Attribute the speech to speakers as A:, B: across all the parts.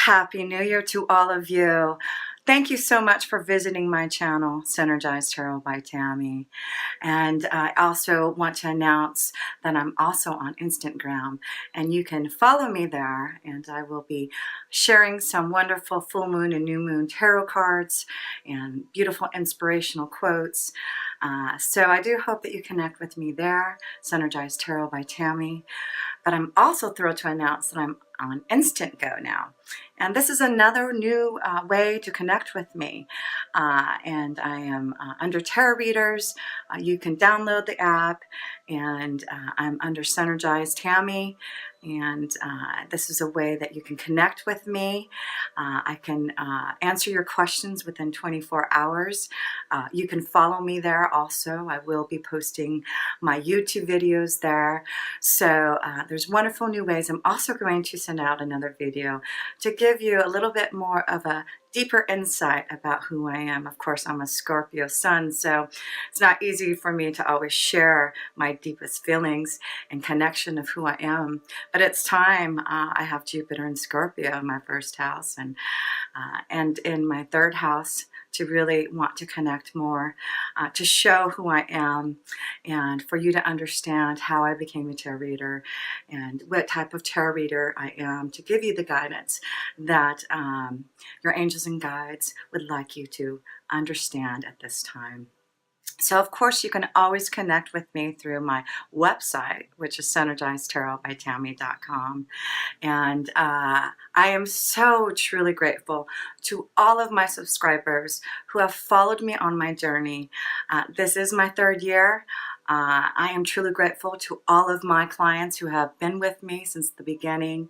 A: Happy New Year to all of you. Thank you so much for visiting my channel, Synergized Tarot by Tammy. And I also want to announce that I'm also on Instagram, and you can follow me there, and I will be sharing some wonderful full moon and new moon tarot cards and beautiful inspirational quotes. So I do hope that you connect with me there, Synergized Tarot by Tammy. But I'm also thrilled to announce that I'm on Instant Go now. And this is another new way to connect with me. And I am under Tarot Readers. You can download the app, and I'm under Synergized Tammy. And this is a way that you can connect with me. I can answer your questions within 24 hours. You can follow me there also. I will be posting my YouTube videos there. So there's wonderful new ways. I'm also going to send out another video to give you a little bit more of a deeper insight about who I am. Of course, I'm a Scorpio sun, so it's not easy for me to always share my deepest feelings and connection of who I am. But it's time. I have Jupiter in Scorpio in my first house, and in my third house, to really want to connect more, to show who I am, and for you to understand how I became a tarot reader and what type of tarot reader I am, to give you the guidance that your angels and guides would like you to understand at this time. So, of course, you can always connect with me through my website, which is synergizedtarotbytammy.com. And I am so truly grateful to all of my subscribers who have followed me on my journey. This is my third year. I am truly grateful to all of my clients who have been with me since the beginning.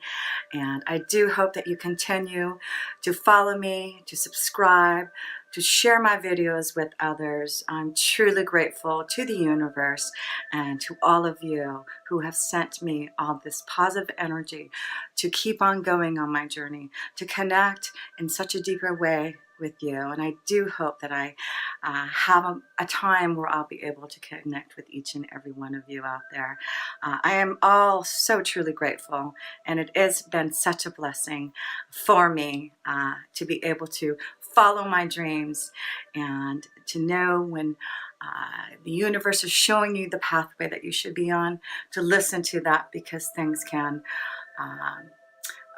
A: And I do hope that you continue to follow me, to subscribe, to share my videos with others. I'm truly grateful to the universe and to all of you who have sent me all this positive energy to keep on going on my journey, to connect in such a deeper way with you. And I do hope that I have a time where I'll be able to connect with each and every one of you out there. I am all so truly grateful, and it has been such a blessing for me to be able to follow my dreams and to know when the universe is showing you the pathway that you should be on, to listen to that, because things can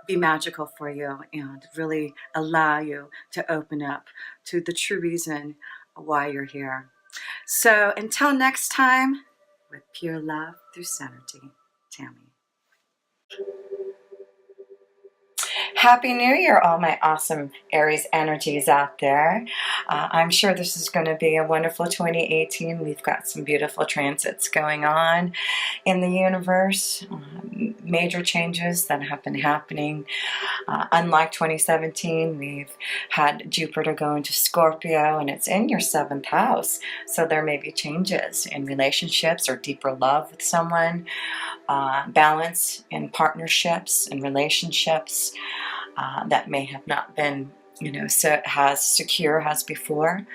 A: be magical for you and really allow you to open up to the true reason why you're here. So until next time, with pure love through Synergy, Tammy. Happy New Year, all my awesome Aries energies out there. I'm sure this is going to be a wonderful 2018. We've got some beautiful transits going on in the universe, major changes that have been happening. Unlike 2017, we've had Jupiter go into Scorpio, and it's in your 7th house. So there may be changes in relationships or deeper love with someone, balance in partnerships and relationships that may have not been, so as secure as before.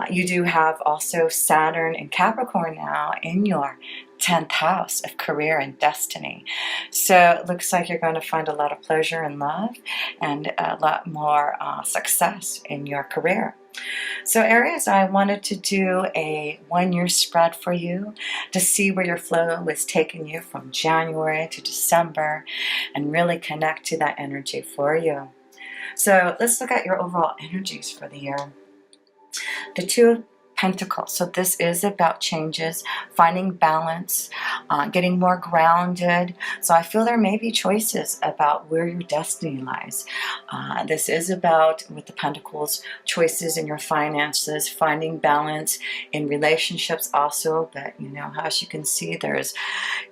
A: You do have also Saturn and Capricorn now in your 10th house of career and destiny. So it looks like you're going to find a lot of pleasure and love and a lot more success in your career. So Aries, I wanted to do a 1-year spread for you to see where your flow is taking you from January to December and really connect to that energy for you. So let's look at your overall energies for the year. The Two of Pentacles. So this is about changes, finding balance, getting more grounded. So I feel there may be choices about where your destiny lies. This is about, with the Pentacles, choices in your finances, finding balance in relationships also. But, as you can see, there's,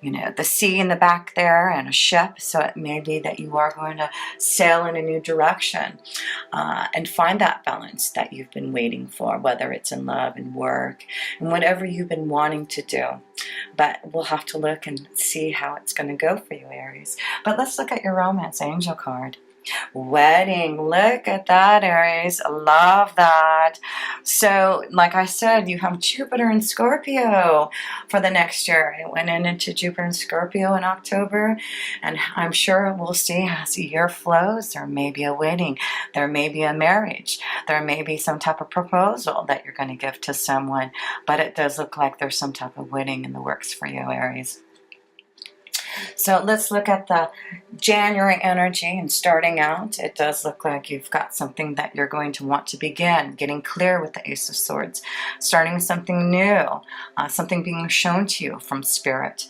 A: the sea in the back there and a ship. So it may be that you are going to sail in a new direction and find that balance that you've been waiting for, whether it's in love and work and whatever you've been wanting to do. But we'll have to look and see how it's going to go for you, Aries. But let's look at your romance angel card. Wedding, look at that, Aries. I love that. So, like I said, you have Jupiter in Scorpio for the next year. It went into Jupiter in Scorpio in October, and I'm sure we'll see as the year flows. There may be a wedding, there may be a marriage, there may be some type of proposal that you're going to give to someone, but it does look like there's some type of wedding in the works for you, Aries. So let's look at the January energy, and starting out, it does look like you've got something that you're going to want to begin, getting clear with the Ace of Swords, starting something new, something being shown to you from Spirit.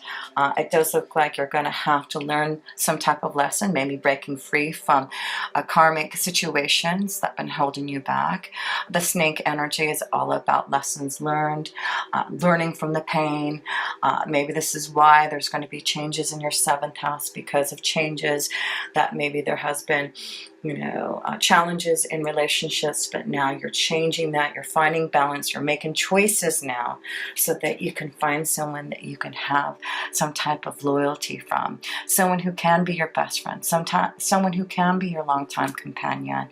A: It does look like you're going to have to learn some type of lesson, maybe breaking free from karmic situations that have been holding you back. The snake energy is all about lessons learned, learning from the pain. Maybe this is why there's going to be changes in your 7th house, because of changes that maybe there has been, challenges in relationships, but now you're changing that, you're finding balance, you're making choices now so that you can find someone that you can have some type of loyalty from, someone who can be your best friend, someone who can be your longtime companion,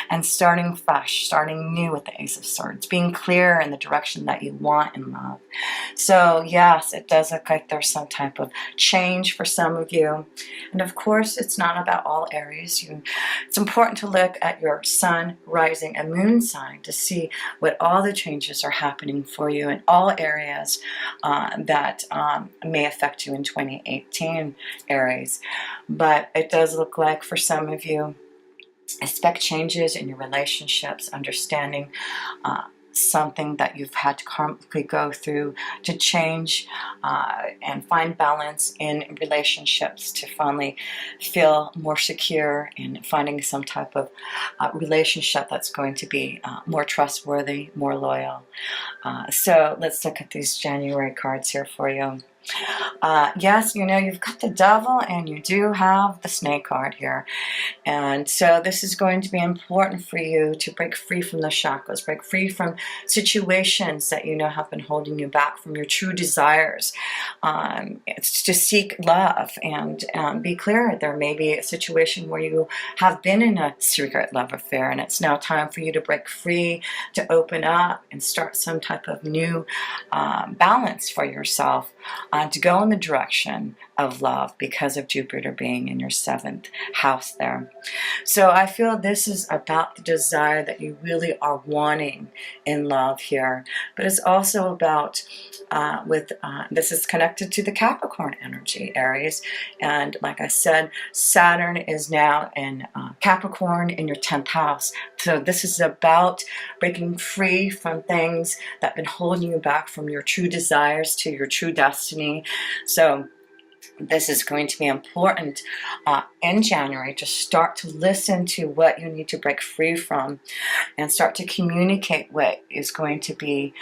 A: and starting fresh, starting new with the Ace of Swords, being clear in the direction that you want in love. So yes, it does look like there's some type of change for some of you, and of course it's not about all Aries. It's important to look at your sun, rising, and moon sign to see what all the changes are happening for you in all areas that may affect you in 2018, Aries. But it does look like for some of you, expect changes in your relationships, understanding something that you've had to karmically go through to change and find balance in relationships, to finally feel more secure in finding some type of relationship that's going to be more trustworthy, more loyal. So let's look at these January cards here for you. Yes, you've got the Devil and you do have the Snake card here. And so this is going to be important for you to break free from the shackles, break free from situations that have been holding you back from your true desires. It's to seek love and be clear. There may be a situation where you have been in a secret love affair, and it's now time for you to break free, to open up and start some type of new balance for yourself, to go in the direction of love because of Jupiter being in your 7th house there. So I feel this is about the desire that you really are wanting in love here, but it's also about this is connected to the Capricorn energy, Aries, and like I said, Saturn is now in Capricorn in your 10th house. So this is about breaking free from things that have been holding you back from your true desires to your true destiny. So this is going to be important in January to start to listen to what you need to break free from and start to communicate what is going to be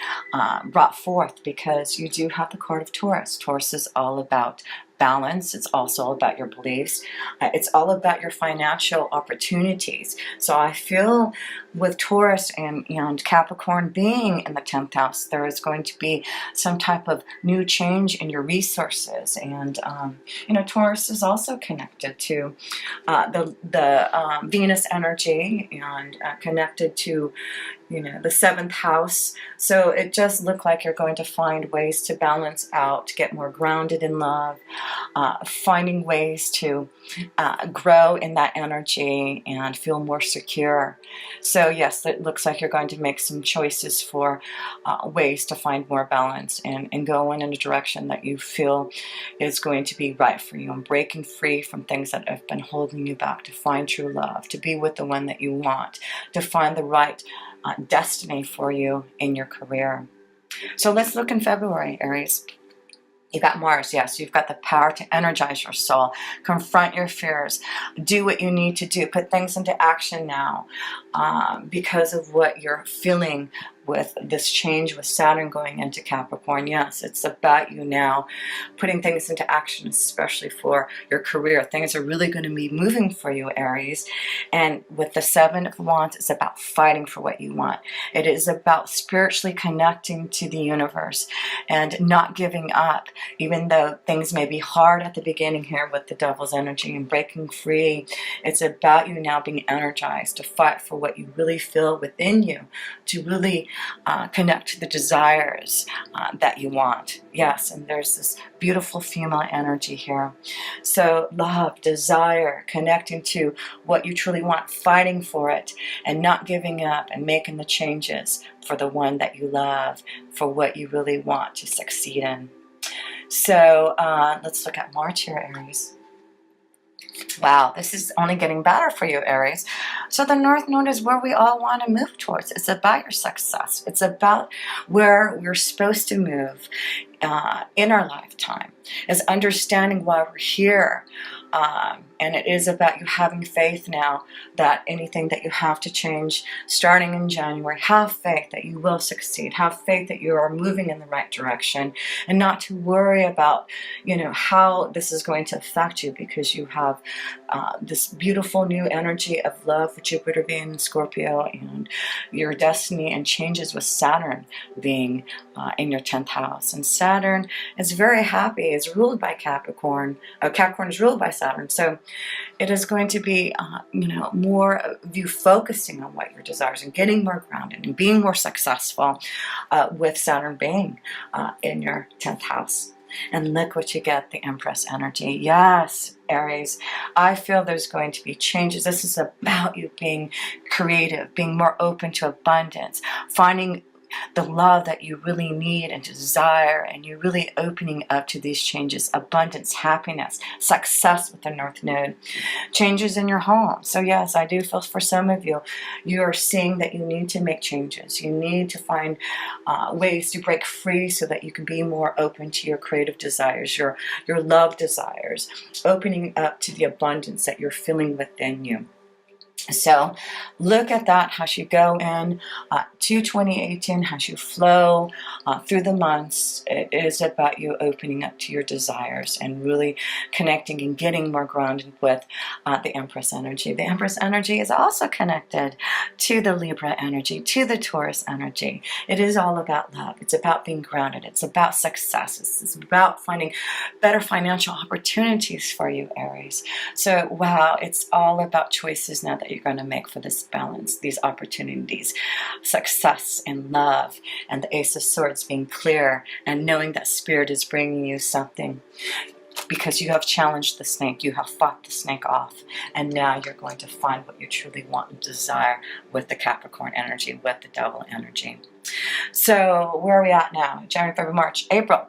A: brought forth, because you do have the card of Taurus. Taurus is all about balance. It's also about your beliefs. It's all about your financial opportunities. So I feel with Taurus and Capricorn being in the 10th house, there is going to be some type of new change in your resources. And Taurus is also connected to the Venus energy, and connected to the 7th house. So it does look like you're going to find ways to balance out, to get more grounded in love, finding ways to grow in that energy and feel more secure. So yes, it looks like you're going to make some choices for ways to find more balance and go in a direction that you feel is going to be right for you, and breaking free from things that have been holding you back, to find true love, to be with the one that you want, to find the right destiny for you in your career. So let's look in February, Aries. You've got Mars, yes. You've got the power to energize your soul, confront your fears, do what you need to do, put things into action now because of what you're feeling with this change with Saturn going into Capricorn. Yes, it's about you now putting things into action, especially for your career. Things are really going to be moving for you, Aries. And with the Seven of Wands, it's about fighting for what you want. It is about spiritually connecting to the universe and not giving up, even though things may be hard at the beginning here with the Devil's energy and breaking free. It's about you now being energized to fight for what you really feel within you, to really connect to the desires that you want. Yes, and there's this beautiful female energy here. So love, desire, connecting to what you truly want, fighting for it, and not giving up, and making the changes for the one that you love, for what you really want to succeed in. So let's look at March here, Aries. Wow, this is only getting better for you, Aries. So the North Node is where we all want to move towards. It's about your success. It's about where we're supposed to move in our lifetime, is understanding why we're here. And it is about you having faith now that anything that you have to change starting in January, have faith that you will succeed. Have faith that you are moving in the right direction, and not to worry about, how this is going to affect you, because you have this beautiful new energy of love with Jupiter being in Scorpio, and your destiny and changes with Saturn being in your 10th house. And Saturn is very happy. It's ruled by Capricorn. Capricorn is ruled by Saturn. So it is going to be, more of you focusing on what your desires and getting more grounded and being more successful with Saturn being in your 10th house. And look what you get, the Empress energy. Yes, Aries, I feel there's going to be changes. This is about you being creative, being more open to abundance, finding the love that you really need and desire, and you're really opening up to these changes. Abundance, happiness, success with the North Node. Changes in your home. So yes, I do feel for some of you, you are seeing that you need to make changes. You need to find ways to break free so that you can be more open to your creative desires, your love desires, opening up to the abundance that you're feeling within you. So look at that as you go in to 2018, as you flow through the months. It is about you opening up to your desires and really connecting and getting more grounded with the Empress energy. The Empress energy is also connected to the Libra energy, to the Taurus energy. It is all about love. It's about being grounded. It's about success. It's about finding better financial opportunities for you, Aries. So wow, it's all about choices now that you're going to make for this balance, these opportunities, success and love, and the Ace of Swords being clear and knowing that Spirit is bringing you something because you have challenged the snake, you have fought the snake off, and now you're going to find what you truly want and desire with the Capricorn energy, with the Devil energy. So where are we at now? January, February, March, April.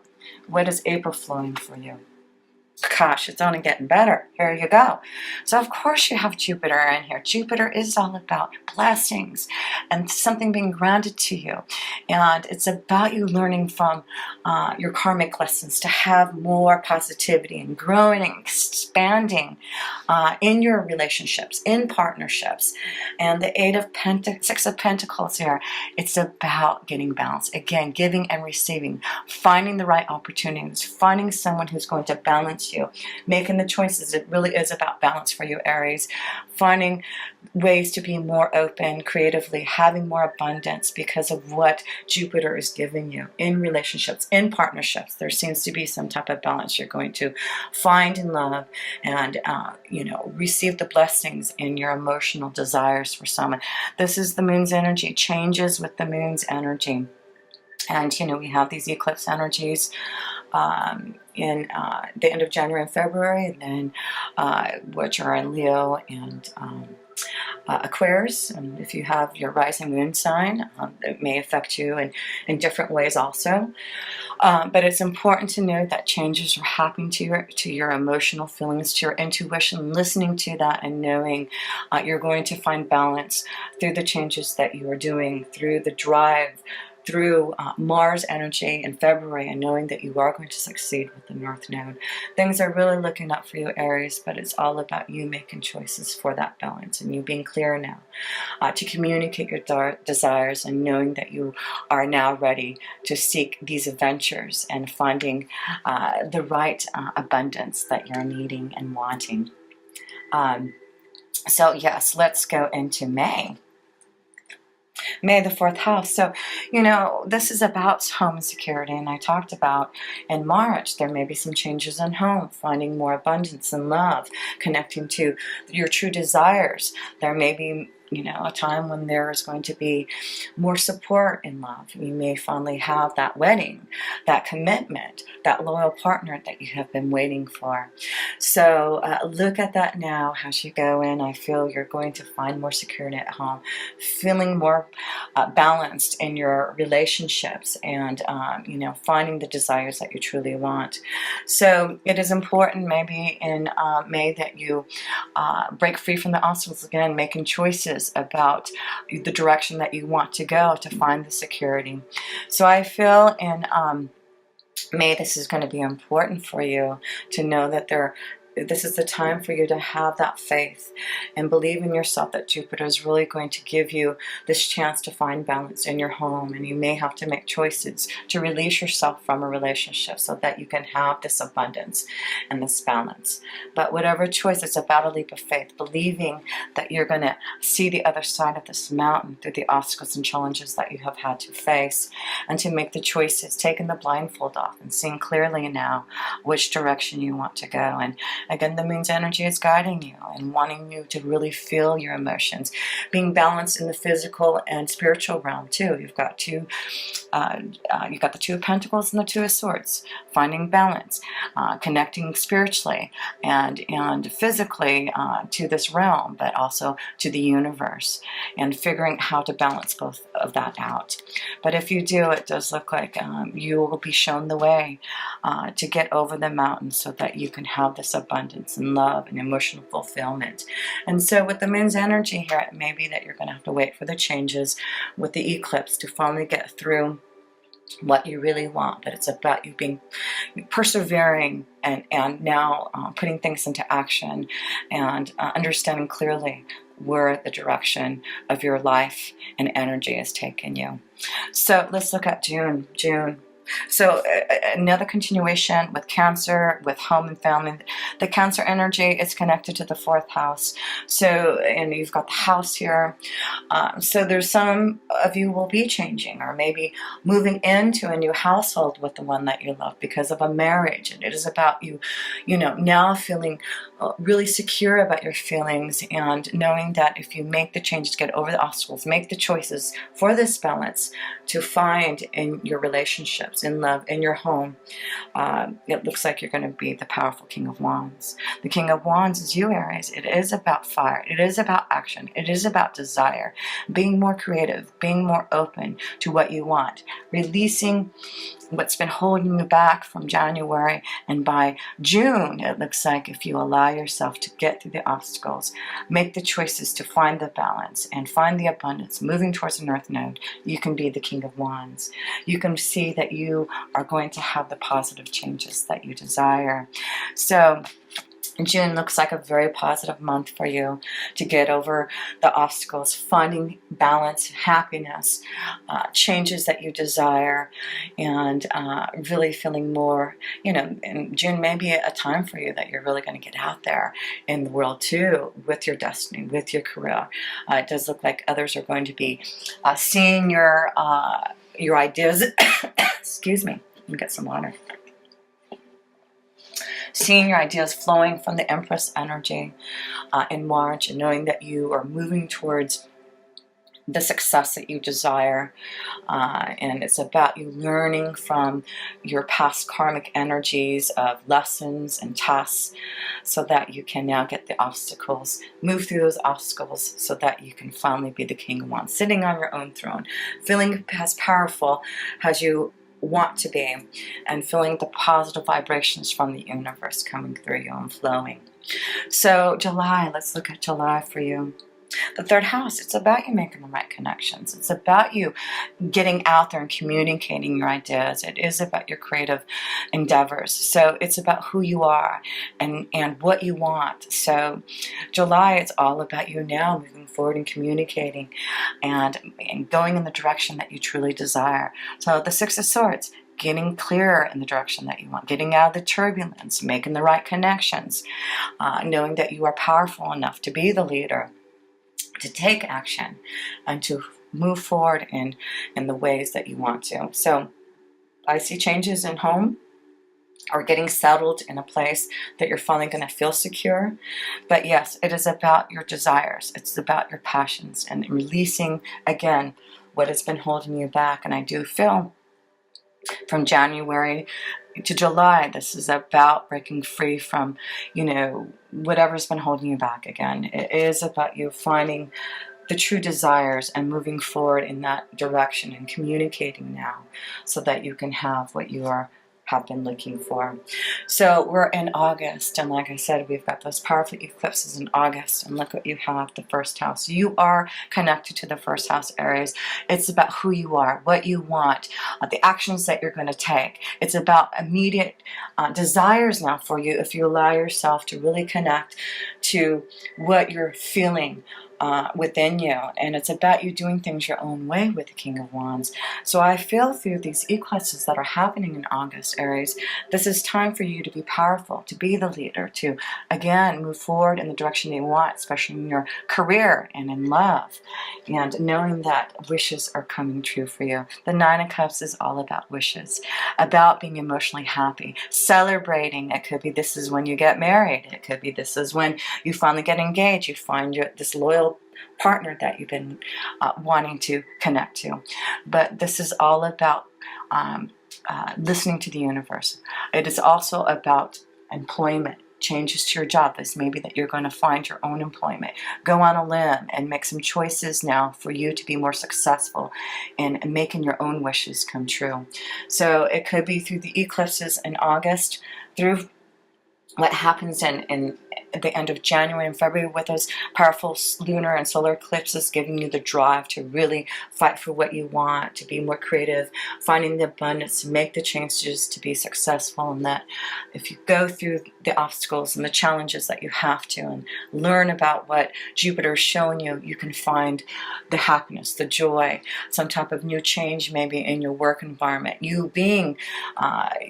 A: What is April flowing for you? Gosh, it's only getting better. Here you go. So of course you have Jupiter in here. Jupiter is all about blessings and something being granted to you. And it's about you learning from your karmic lessons to have more positivity and growing and expanding in your relationships, in partnerships. And the Six of Pentacles here, it's about getting balance. Again, giving and receiving, finding the right opportunities, finding someone who's going to balance you, making the choices. It really is about balance for you, Aries. Finding ways to be more open creatively, having more abundance because of what Jupiter is giving you in relationships, in partnerships. There seems to be some type of balance you're going to find in love, and receive the blessings in your emotional desires for someone. This is the Moon's energy, changes with the Moon's energy. And we have these eclipse energies in the end of January and February, and then which are in Leo and Aquarius. And if you have your rising moon sign, it may affect you in different ways also. But it's important to know that changes are happening to your emotional feelings, to your intuition, listening to that and knowing you're going to find balance through the changes that you are doing, through the drive, through Mars energy in February, and knowing that you are going to succeed with the North Node. Things are really looking up for you, Aries, but it's all about you making choices for that balance and you being clear now to communicate your desires, and knowing that you are now ready to seek these adventures and finding the right abundance that you're needing and wanting. So yes, let's go into May. May, the fourth house. So, you know, this is about home and security. And I talked about in March, there may be some changes in home, finding more abundance and love, connecting to your true desires. There may be, you know, a time when there is going to be more support in love. You may finally have that wedding, that commitment, that loyal partner that you have been waiting for. So look at that now as you go in. I feel you're going to find more security at home, feeling more balanced in your relationships, and you know, finding the desires that you truly want. So it is important maybe in May that you break free from the obstacles again, making choices about the direction that you want to go to find the security. So I feel in May, this is going to be important for you to know that this is the time for you to have that faith and believe in yourself, that Jupiter is really going to give you this chance to find balance in your home. And you may have to make choices to release yourself from a relationship so that you can have this abundance and this balance. But whatever choice, it's about a leap of faith, believing that you're going to see the other side of this mountain through the obstacles and challenges that you have had to face, and to make the choices, taking the blindfold off and seeing clearly now which direction you want to go. And again, the moon's energy is guiding you and wanting you to really feel your emotions, being balanced in the physical and spiritual realm too. You've got the Two of Pentacles and the Two of Swords, finding balance, connecting spiritually and physically to this realm, but also to the universe, and figuring out how to balance both of that out. But if you do, it does look like you will be shown the way to get over the mountain so that you can have this abundance and love and emotional fulfillment. And so with the moon's energy here, it may be that you're going to have to wait for the changes with the eclipse to finally get through what you really want. But it's about you being persevering and now putting things into action and understanding clearly where the direction of your life and energy is taking you. So let's look at June. So another continuation with Cancer, with home and family. The Cancer energy is connected to the fourth house. So, and you've got the house here. So there's some of you will be changing, or maybe moving into a new household with the one that you love because of a marriage. And it is about you, you know, now feeling really secure about your feelings, and knowing that if you make the changes, get over the obstacles, make the choices for this balance to find in your relationships, in love, in your home, it looks like you're going to be the powerful King of Wands. The King of Wands is you, Aries. It is about fire. It is about action. It is about desire, being more creative, being more open to what you want, releasing what's been holding you back from January. And by June, it looks like if you allow yourself to get through the obstacles, make the choices to find the balance and find the abundance, moving towards the North Node, you can be the King of Wands. You can see that you are going to have the positive changes that you desire. So June looks like a very positive month for you to get over the obstacles, finding balance, happiness, changes that you desire, and really feeling more, you know, and June may be a time for you that you're really going to get out there in the world too, with your destiny, with your career. It does look like others are going to be seeing your ideas, excuse me, let me get some water. Seeing your ideas flowing from the Empress energy in March, and knowing that you are moving towards the success that you desire. And it's about you learning from your past karmic energies of lessons and tests, so that you can now get the obstacles, move through those obstacles, so that you can finally be the King of Wands, sitting on your own throne, feeling as powerful as you want to be, and feeling the positive vibrations from the universe coming through you and flowing. So July, let's look at July for you. The third house, it's about you making the right connections. It's about you getting out there and communicating your ideas. It is about your creative endeavors. So it's about who you are and what you want. So July, it's all about you now moving forward and communicating and going in the direction that you truly desire. So the Six of Swords, getting clearer in the direction that you want, getting out of the turbulence, making the right connections, knowing that you are powerful enough to be the leader, to take action, and to move forward in the ways that you want to. So I see changes in home, or getting settled in a place that you're finally going to feel secure. But yes, it is about your desires. It's about your passions and releasing, again, what has been holding you back. And I do feel from January to July, this is about breaking free from, whatever's been holding you back again. It is about you finding the true desires and moving forward in that direction and communicating now so that you can have what you have been looking for. So we're in August, and like I said, we've got those powerful eclipses in August, and look what you have, the first house. You are connected to the first house, Aries. It's about who you are, what you want, the actions that you're going to take. It's about immediate desires now for you if you allow yourself to really connect to what you're feeling within you, and it's about you doing things your own way with the King of Wands. So I feel through these eclipses that are happening in August, Aries, this is time for you to be powerful, to be the leader, to again move forward in the direction you want, especially in your career and in love, and knowing that wishes are coming true for you. The Nine of Cups is all about wishes, about being emotionally happy, celebrating. It could be this is when you get married. It could be this is when you finally get engaged. You find this loyal partner that you've been wanting to connect to. But this is all about listening to the universe. It is also about employment, changes to your job. This may be that you're going to find your own employment. Go on a limb and make some choices now for you to be more successful in making your own wishes come true. So it could be through the eclipses in August, through what happens in the end of January and February with those powerful lunar and solar eclipses, giving you the drive to really fight for what you want, to be more creative, finding the abundance, to make the changes to be successful. And that if you go through the obstacles and the challenges that you have to and learn about what Jupiter is showing you, you can find the happiness, the joy, some type of new change maybe in your work environment, you being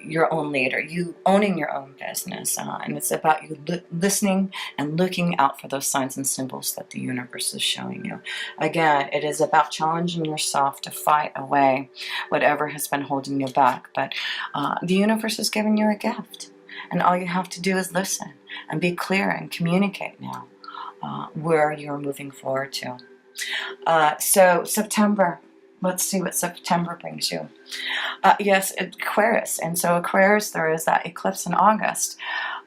A: your own leader, you owning your own business. And it's about you listening and looking out for those signs and symbols that the universe is showing you. Again, it is about challenging yourself to fight away whatever has been holding you back. But the universe is giving you a gift. And all you have to do is listen and be clear and communicate now where you're moving forward to. So September. Let's see what September brings you. Yes, Aquarius. And so Aquarius, there is that eclipse in August.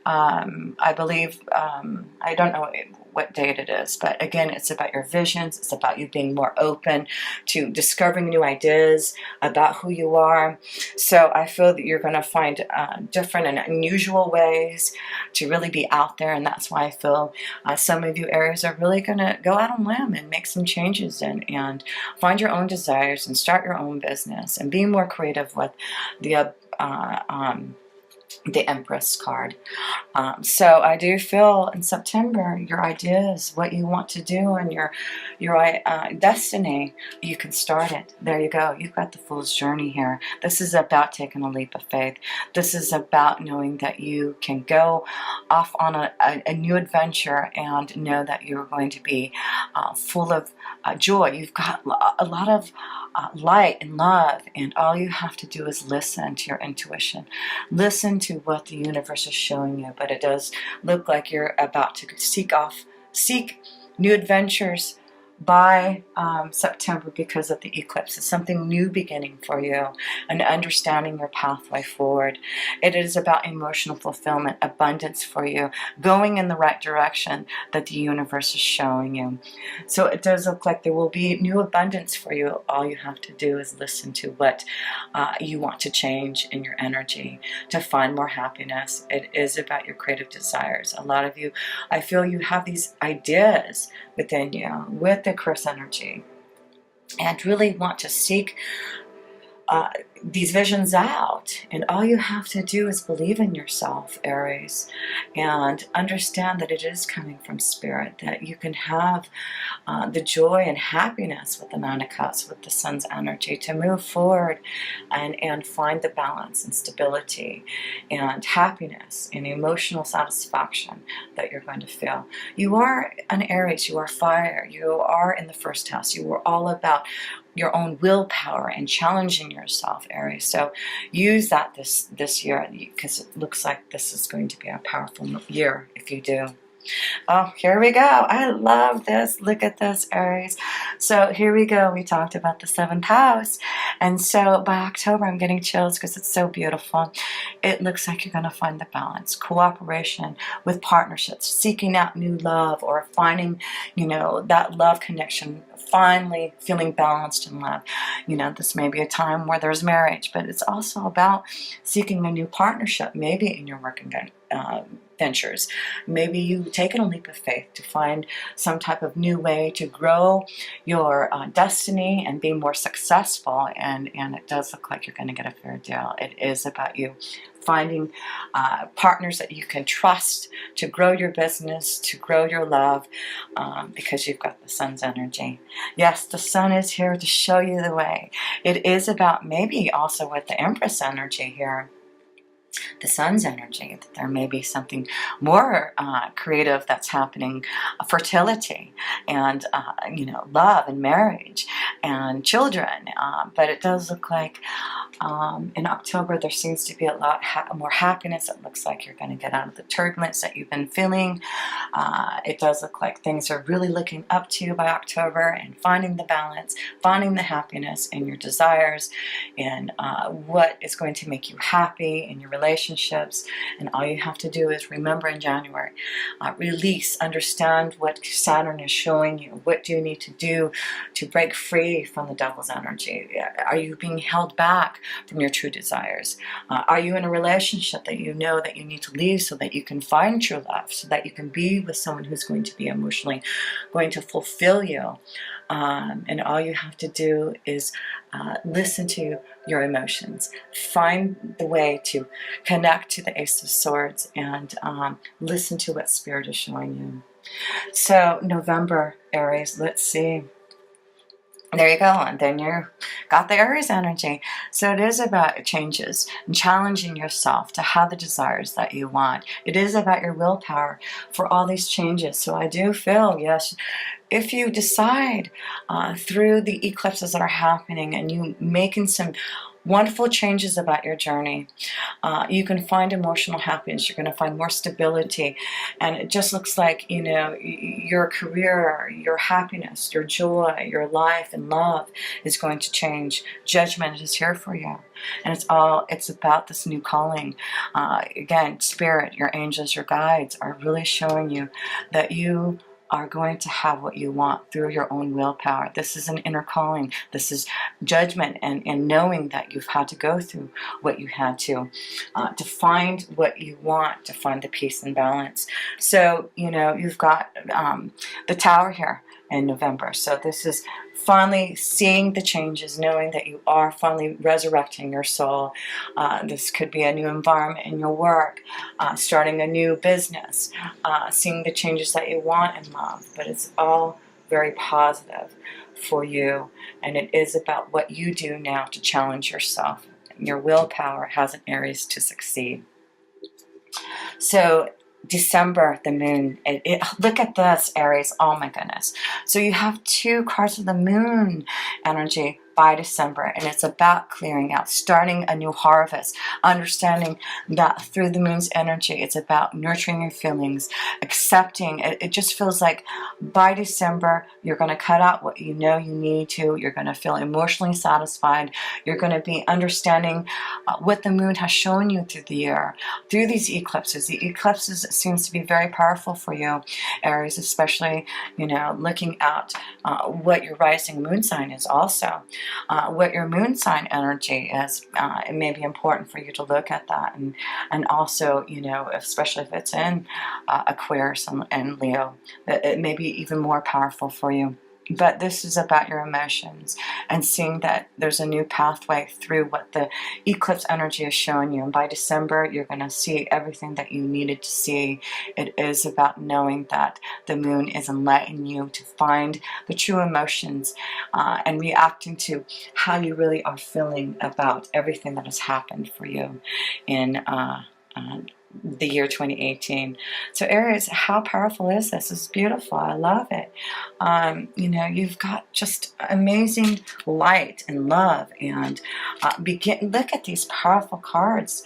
A: I believe, I don't know what date it is, but again, it's about your visions. It's about you being more open to discovering new ideas about who you are. So I feel that you're going to find different and unusual ways to really be out there, and that's why I feel some of you Aries are really going to go out on a limb and make some changes and find your own desires and start your own business and be more creative with the Empress card. So I do feel in September your ideas, what you want to do, and your destiny, you can start it. There you go. You've got the Fool's Journey here. This is about taking a leap of faith. This is about knowing that you can go off on a new adventure and know that you're going to be full of joy. You've got a lot of light and love, and all you have to do is listen to your intuition. Listen to what the universe is showing you. But it does look like you're about to seek new adventures by September, because of the eclipse. It's something new beginning for you and understanding your pathway forward. It is about emotional fulfillment, abundance for you, going in the right direction that the universe is showing you. So it does look like there will be new abundance for you. All you have to do is listen to what you want to change in your energy to find more happiness. It is about your creative desires. A lot of you, I feel you have these ideas within you with the Chris energy and really want to seek these visions out, and all you have to do is believe in yourself, Aries, and understand that it is coming from spirit, that you can have the joy and happiness with the Nine of Cups, with the Sun's energy, to move forward and find the balance and stability and happiness and emotional satisfaction that you're going to feel. You are an Aries, you are fire, you are in the first house, you are all about your own willpower and challenging yourself, Aries. So use that this year, because it looks like this is going to be a powerful year if you do. Oh, here we go. I love this. Look at this, Aries. So here we go. We talked about the 7th house. And so by October, I'm getting chills because it's so beautiful. It looks like you're going to find the balance, cooperation with partnerships, seeking out new love, or finding, that love connection, finally feeling balanced in love. This may be a time where there's marriage, but it's also about seeking a new partnership, maybe in your work ventures. Maybe you've taken a leap of faith to find some type of new way to grow your destiny and be more successful, and it does look like you're going to get a fair deal. It is about you finding partners that you can trust to grow your business, to grow your love, because you've got the Sun's energy. Yes, the Sun is here to show you the way. It is about, maybe also with the Empress energy here, the Sun's energy, that there may be something more creative that's happening, fertility and love and marriage and children, but it does look like in October there seems to be a lot more happiness. It looks like you're going to get out of the turbulence that you've been feeling. It does look like things are really looking up to you by October, and finding the balance, finding the happiness in your desires, and what is going to make you happy in your relationships. And all you have to do is remember in January, release, understand what Saturn is showing you. What do you need to do to break free from the devil's energy? Are you being held back from your true desires? Are you in a relationship that you know that you need to leave so that you can find true love, so that you can be with someone who's going to be emotionally going to fulfill you? And all you have to do is listen to your emotions. Find the way to connect to the Ace of Swords, and listen to what Spirit is showing you. So November, Aries, let's see. There you go, and then you got the Aries energy. So it is about changes and challenging yourself to have the desires that you want. It is about your willpower for all these changes. So I do feel, yes, if you decide through the eclipses that are happening and you making some wonderful changes about your journey, you can find emotional happiness. You're going to find more stability, and it just looks like your career, your happiness, your joy, your life and love is going to change. Judgment is here for you, and it's about this new calling. Again, Spirit, your angels, your guides are really showing you that you are going to have what you want through your own willpower. This is an inner calling. This is judgment and knowing that you've had to go through what you had to find what you want, to find the peace and balance. So, you've got the Tower here in November. So this is finally seeing the changes, knowing that you are finally resurrecting your soul. This could be a new environment in your work, starting a new business, seeing the changes that you want in love, but it's all very positive for you, and it is about what you do now to challenge yourself. Your willpower has an Aries to succeed. So December, the moon. Look at this, Aries. Oh my goodness. So you have 2 cards of the moon energy by December, and it's about clearing out, starting a new harvest, understanding that through the moon's energy, it's about nurturing your feelings, accepting. It just feels like by December, you're going to cut out what you know you need to. You're going to feel emotionally satisfied. You're going to be understanding what the moon has shown you through the year, through these eclipses. The eclipses seems to be very powerful for you, Aries, especially, looking at what your rising moon sign is also. What your moon sign energy is. It may be important for you to look at that, and also, especially if it's in Aquarius and Leo, it may be even more powerful for you. But this is about your emotions and seeing that there's a new pathway through what the eclipse energy is showing you. And by December, you're going to see everything that you needed to see. It is about knowing that the moon is enlightening you to find the true emotions and reacting to how you really are feeling about everything that has happened for you in the year 2018. So Aries, how powerful is this? This is beautiful. I love it. You've got just amazing light and love, and look at these powerful cards.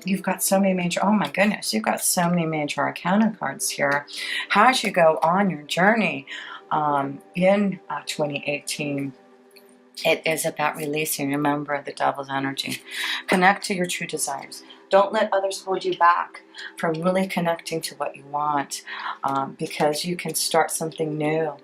A: You've got so many major, oh my goodness, you've got so many major arcana cards here. As you go on your journey in 2018, it is about releasing. Remember the devil's energy. Connect to your true desires. Don't let others hold you back from really connecting to what you want, because you can start something new.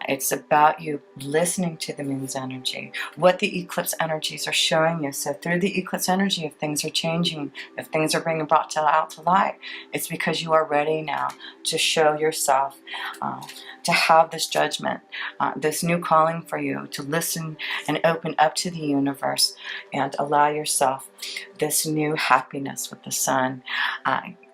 A: It's about you listening to the moon's energy, what the eclipse energies are showing you. So through the eclipse energy, if things are changing, if things are being brought out to light, it's because you are ready now to show yourself, to have this judgment, this new calling for you, to listen and open up to the universe and allow yourself this new happiness with the sun.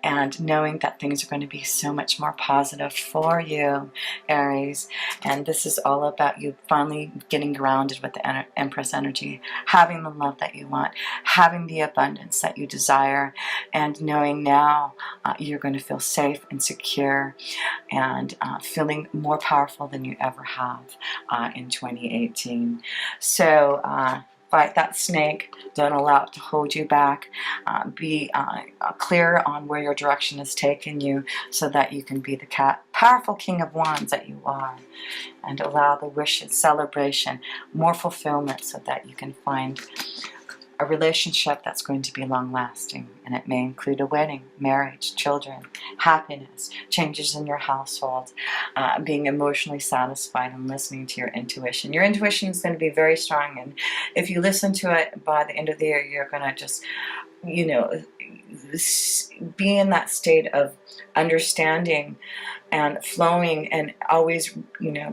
A: And knowing that things are going to be so much more positive for you, Aries. And this is all about you finally getting grounded with the Empress energy, having the love that you want, having the abundance that you desire, and knowing now you're going to feel safe and secure and feeling more powerful than you ever have in 2018. So, fight that snake. Don't allow it to hold you back. Be clear on where your direction is taking you so that you can be the powerful King of Wands that you are. And allow the wishes, celebration, more fulfillment so that you can find a relationship that's going to be long-lasting. And it may include a wedding, marriage, children, happiness, changes in your household, being emotionally satisfied and listening to your intuition. Your intuition is going to be very strong, and if you listen to it by the end of the year, you're going to just, be in that state of understanding and flowing and always,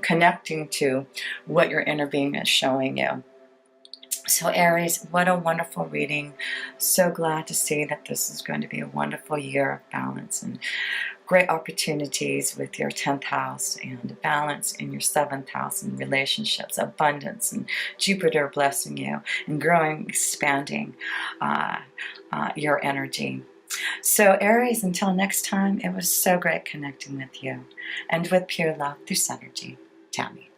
A: connecting to what your inner being is showing you. So Aries, what a wonderful reading. So glad to see that this is going to be a wonderful year of balance and great opportunities with your 10th house and balance in your 7th house and relationships, abundance, and Jupiter blessing you and growing, expanding your energy. So Aries, until next time, it was so great connecting with you, and with pure love through Synergy, Tammy.